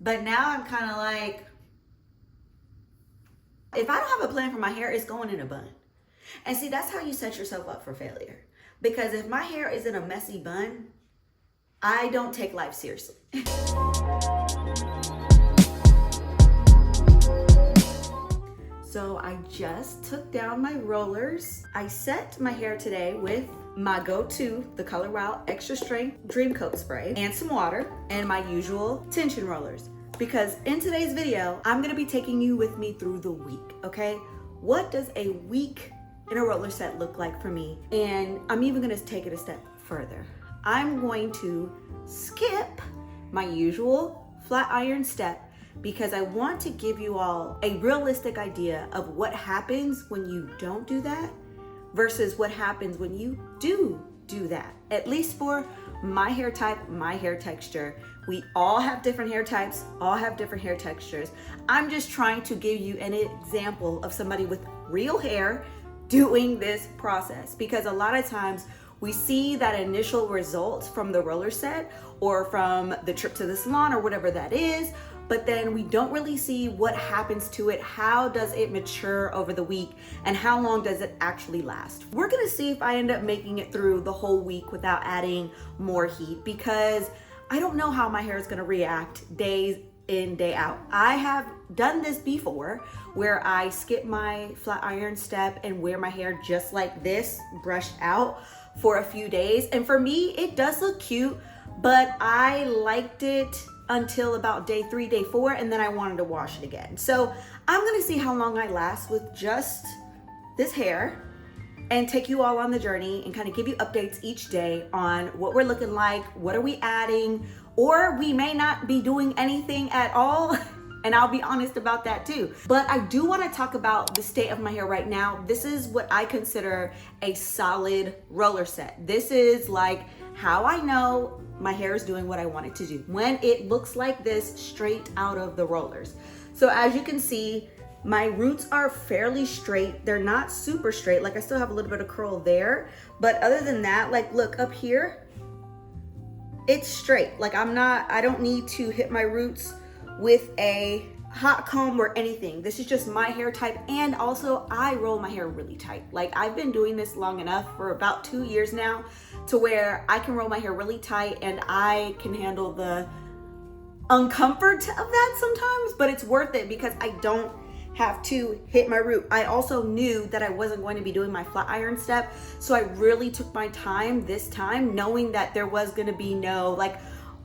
But now I'm kind of like, if I don't have a plan for my hair, it's going in a bun. And see, that's how you set yourself up for failure. Because if my hair is in a messy bun, I don't take life seriously. So I just took down my rollers. I set my hair today with my go-to, the Color Wow Extra Strength Dream Coat Spray, and some water, and my usual tension rollers. Because in today's video, I'm gonna be taking you with me through the week, okay? What does a week in a roller set look like for me? And I'm even gonna take it a step further. I'm going to skip my usual flat iron step because I want to give you all a realistic idea of what happens when you don't do that versus what happens when you do that. At least for my hair type, my hair texture. We all have different hair types, all have different hair textures. I'm just trying to give you an example of somebody with real hair doing this process, because a lot of times we see that initial results from the roller set or from the trip to the salon or whatever that is, but then we don't really see what happens to it. How does it mature over the week and how long does it actually last? We're gonna see if I end up making it through the whole week without adding more heat, because I don't know how my hair is gonna react days in, day out. I have done this before where I skip my flat iron step and wear my hair just like this, brushed out for a few days. And for me, it does look cute, but I liked it until about day 3, day 4, and then I wanted to wash it again. So I'm gonna see how long I last with just this hair and take you all on the journey and kind of give you updates each day on what we're looking like, what are we adding, or we may not be doing anything at all. And I'll be honest about that too. But I do want to talk about the state of my hair right now. This is what I consider a solid roller set. This is like how I know my hair is doing what I want it to do, when it looks like this straight out of the rollers. So as you can see, my roots are fairly straight. They're not super straight. Like I still have a little bit of curl there, but other than that, like look up here, it's straight. Like I don't need to hit my roots with a hot comb or anything. This is just my hair type. And also I roll my hair really tight. Like I've been doing this long enough for about 2 years now to where I can roll my hair really tight and I can handle the uncomfort of that sometimes, but it's worth it because I don't have to hit my root. I also knew that I wasn't going to be doing my flat iron step. So I really took my time this time, knowing that there was gonna be no like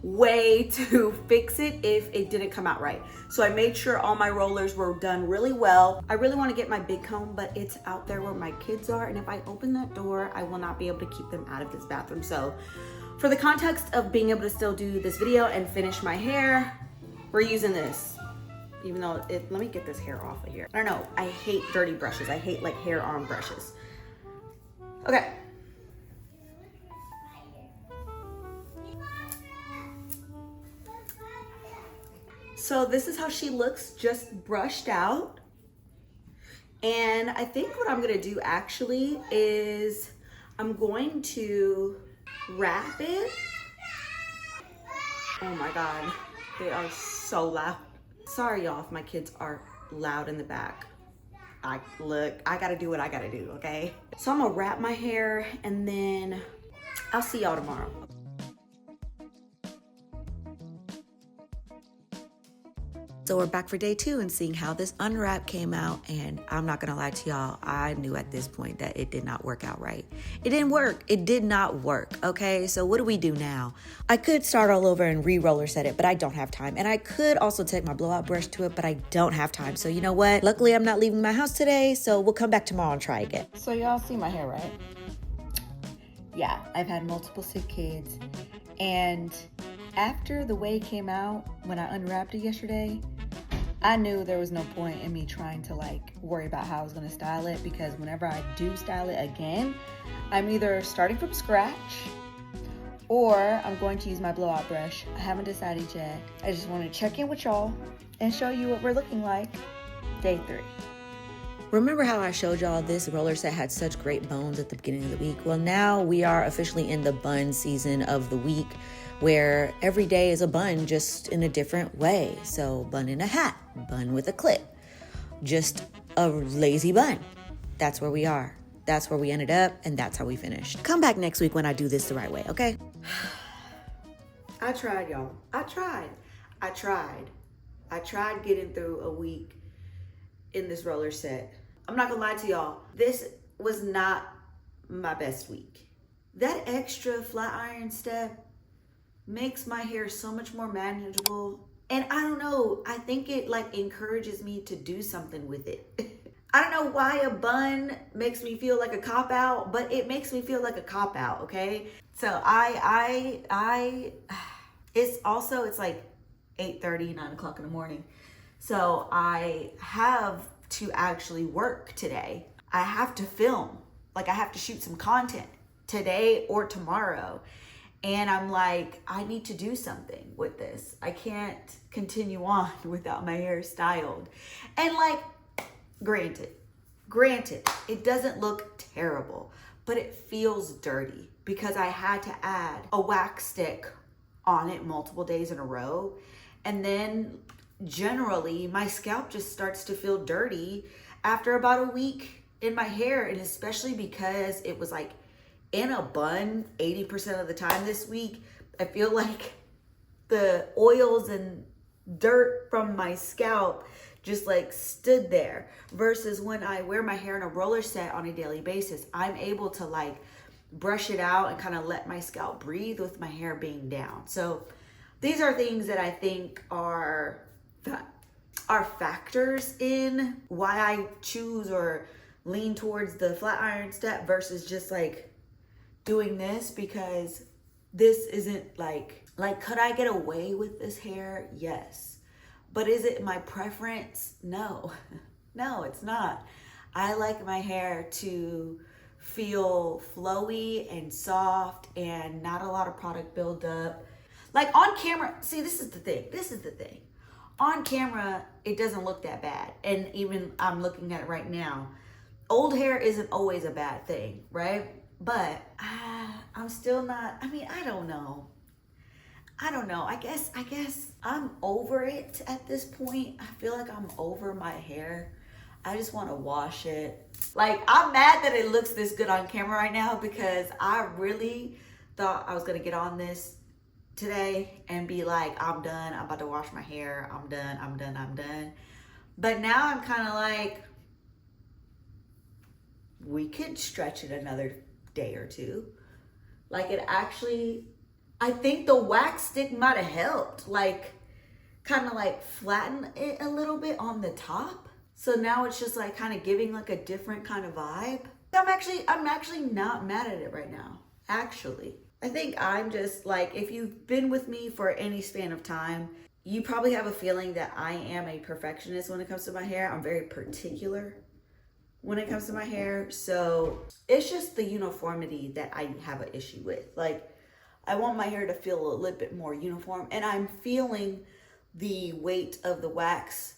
way to fix it if it didn't come out right. So I made sure all my rollers were done really well. I really want to get my big comb, but it's out there where my kids are, and if I open that door, I will not be able to keep them out of this bathroom. So for the context of being able to still do this video and finish my hair, we're using this. Even though let me get this hair off of here. I don't know, I hate dirty brushes. I hate like hair arm brushes. Okay. So this is how she looks, just brushed out. And I think what I'm gonna do actually is I'm going to wrap it. Oh my God, they are so loud. Sorry y'all if my kids are loud in the back. I gotta do what I gotta do, okay? So I'm gonna wrap my hair and then I'll see y'all tomorrow. So we're back for day 2 and seeing how this unwrap came out, and I'm not gonna lie to y'all, I knew at this point that it did not work out right. It didn't work, it did not work, okay? So what do we do now? I could start all over and re-roller set it, but I don't have time. And I could also take my blowout brush to it, but I don't have time. So you know what? Luckily I'm not leaving my house today, so we'll come back tomorrow and try again. So y'all see my hair, right? Yeah, I've had multiple sick kids, and after the way it came out, when I unwrapped it yesterday, I knew there was no point in me trying to like worry about how I was gonna style it, because whenever I do style it again, I'm either starting from scratch or I'm going to use my blowout brush. I haven't decided yet. I just want to check in with y'all and show you what we're looking like day 3. Remember how I showed y'all this roller set had such great bones at the beginning of the week? Well, now we are officially in the bun season of the week, where every day is a bun, just in a different way. So bun in a hat, bun with a clip, just a lazy bun. That's where we are. That's where we ended up, and that's how we finished. Come back next week when I do this the right way, okay? I tried, y'all. I tried getting through a week in this roller set. I'm not gonna lie to y'all. This was not my best week. That extra flat iron step makes my hair so much more manageable. And I don't know, I think it like encourages me to do something with it. I don't know why a bun makes me feel like a cop out, but it makes me feel like a cop out, okay? So it's like 8:30, 9 o'clock in the morning. So I have to actually work today. I have to film, like I have to shoot some content today or tomorrow. And I'm like, I need to do something with this. I can't continue on without my hair styled. And like, granted, it doesn't look terrible, but it feels dirty because I had to add a wax stick on it multiple days in a row. And then generally my scalp just starts to feel dirty after about a week in my hair. And especially because it was like in a bun 80% of the time this week, I feel like the oils and dirt from my scalp just like stood there, versus when I wear my hair in a roller set on a daily basis, I'm able to like brush it out and kind of let my scalp breathe with my hair being down. So these are things that I think are factors in why I choose or lean towards the flat iron step versus just like doing this, because this isn't like could I get away with this hair? Yes. But is it my preference? No. No, it's not. I like my hair to feel flowy and soft and not a lot of product buildup. Like on camera, see, this is the thing. On camera, it doesn't look that bad. And even I'm looking at it right now. Old hair isn't always a bad thing, right? But I'm still not, I don't know. I guess I'm over it at this point. I feel like I'm over my hair. I just want to wash it. Like, I'm mad that it looks this good on camera right now because I really thought I was going to get on this today and be like, I'm done. I'm about to wash my hair. I'm done. But now I'm kind of like, we could stretch it another day or two. Like, it actually, I think the wax stick might have helped, like kind of like flatten it a little bit on the top. So now it's just like kind of giving like a different kind of vibe. I'm actually not mad at it right now. Actually, I think I'm just like, if you've been with me for any span of time, you probably have a feeling that I am a perfectionist when it comes to my hair. I'm very particular when it comes to my hair. So it's just the uniformity that I have an issue with. Like, I want my hair to feel a little bit more uniform, and I'm feeling the weight of the wax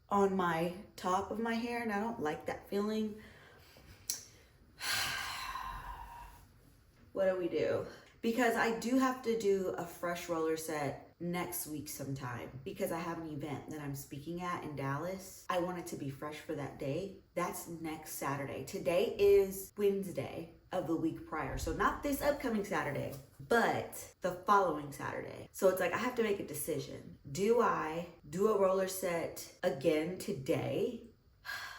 on my top of my hair, and I don't like that feeling. What do we do? Because I do have to do a fresh roller set next week sometime because I have an event that I'm speaking at in Dallas. I want it to be fresh for that day. That's next Saturday. Today is Wednesday of the week prior. So not this upcoming Saturday, but the following Saturday. So it's like I have to make a decision. Do I do a roller set again today?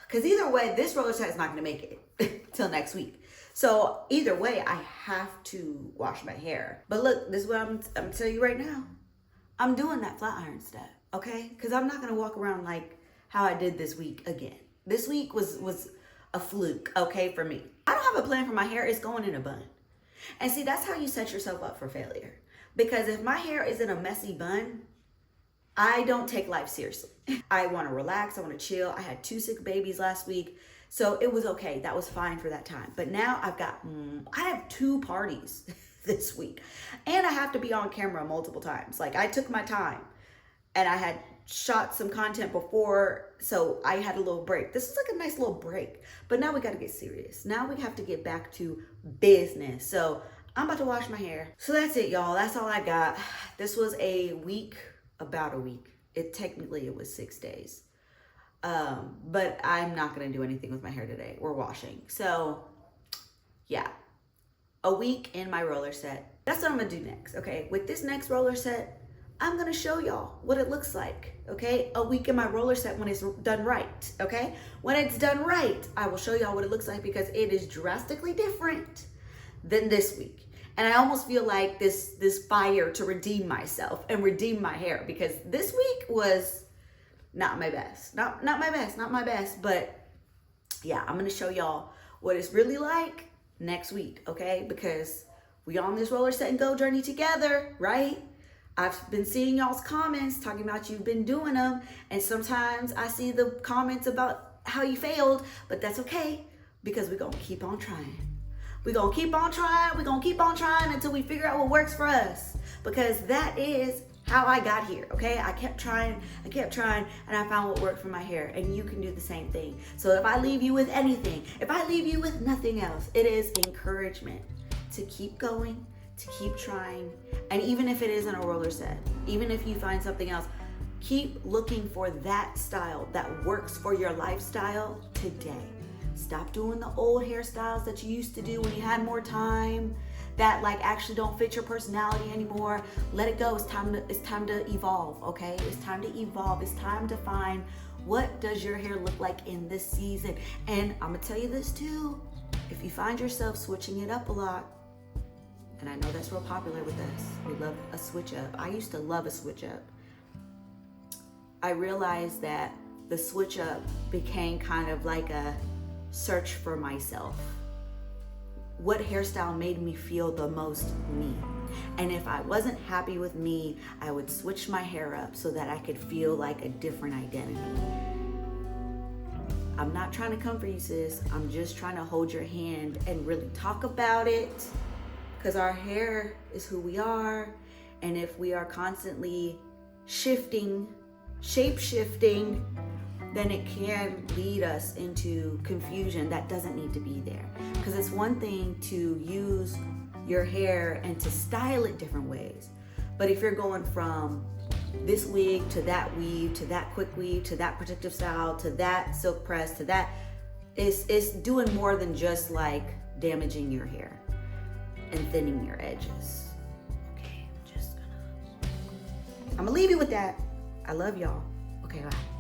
Because either way, this roller set is not going to make it till next week. So either way, I have to wash my hair. But look, this is what I'm going to tell you right now. I'm doing that flat iron step, okay? Because I'm not going to walk around like how I did this week again. This week was a fluke, okay, for me. I don't have a plan for my hair. It's going in a bun. And see, that's how you set yourself up for failure. Because if my hair is in a messy bun, I don't take life seriously. I want to relax. I want to chill. I had 2 sick babies last week. So it was okay. That was fine for that time. But now I have 2 parties this week. And I have to be on camera multiple times. Like, I took my time. And I had shot some content before, so I had a little break. This is like a nice little break, but now we got to get serious. Now we have to get back to business. So I'm about to wash my hair. So that's it, y'all. That's all I got. This was a week, about a week. It was 6 days. But I'm not going to do anything with my hair today. We're washing. So yeah, a week in my roller set. That's what I'm going to do next. Okay. With this next roller set, I'm going to show y'all what it looks like. Okay. A week in my roller set when it's done right. Okay. When it's done right, I will show y'all what it looks like because it is drastically different than this week. And I almost feel like this fire to redeem myself and redeem my hair because this week was not my best. Not my best. But yeah, I'm going to show y'all what it's really like next week, okay? Because we on this roller set and go journey together, right? I've been seeing y'all's comments talking about you've been doing them. And sometimes I see the comments about how you failed, but that's okay because we're going to keep on trying. We're going to keep on trying. We're going to keep on trying until we figure out what works for us because that is how I got here, okay? I kept trying, and I found what worked for my hair, and you can do the same thing. So if I leave you with anything, if I leave you with nothing else, it is encouragement to keep going, to keep trying, and even if it isn't a roller set, even if you find something else, keep looking for that style that works for your lifestyle today. Stop doing the old hairstyles that you used to do when you had more time that like actually don't fit your personality anymore. Let it go. It's time to evolve, okay? It's time to evolve. It's time to find what does your hair look like in this season. And I'm gonna tell you this too. If you find yourself switching it up a lot, and I know that's real popular with us, we love a switch up. I used to love a switch up. I realized that the switch up became kind of like a search for myself. What hairstyle made me feel the most me? And if I wasn't happy with me, I would switch my hair up so that I could feel like a different identity. I'm not trying to come for you, sis. I'm just trying to hold your hand and really talk about it because our hair is who we are. And if we are constantly shifting, shape-shifting, then it can lead us into confusion that doesn't need to be there. Because it's one thing to use your hair and to style it different ways. But if you're going from this wig to that weave, to that quick weave, to that protective style, to that silk press, to that, it's doing more than just like damaging your hair and thinning your edges. Okay, I'm gonna leave you with that. I love y'all. Okay, bye.